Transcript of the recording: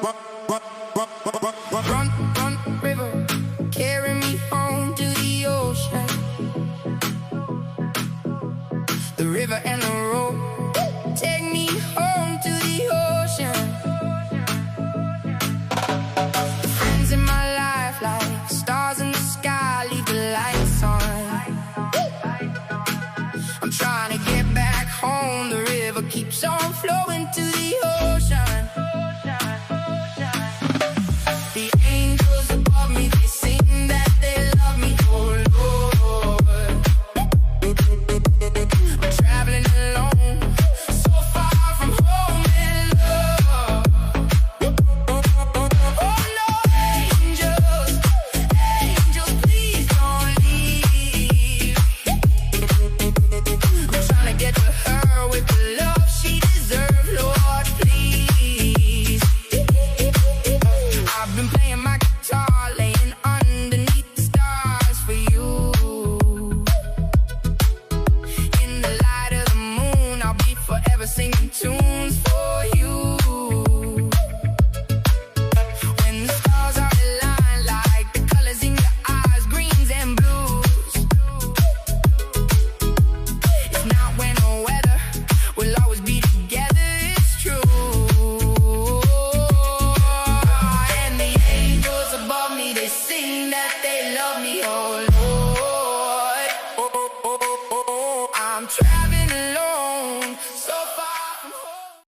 Run, run, river, carry me home to the ocean. The river and the road take me home to the ocean. The friends in my life like stars in the sky, leave the lights on. I'm trying to get back home, the river keeps on flowing to the ocean. The angels above me, they sing that they love me, oh Lord. I'm traveling alone, so far from home and love. Oh no, angels, angels, please don't leave. I'm trying to get to her with the love she deserves, Lord, please. I've been playing my guitar, laying underneath the stars for you. In the light of the moon, I'll be forever singing tunes.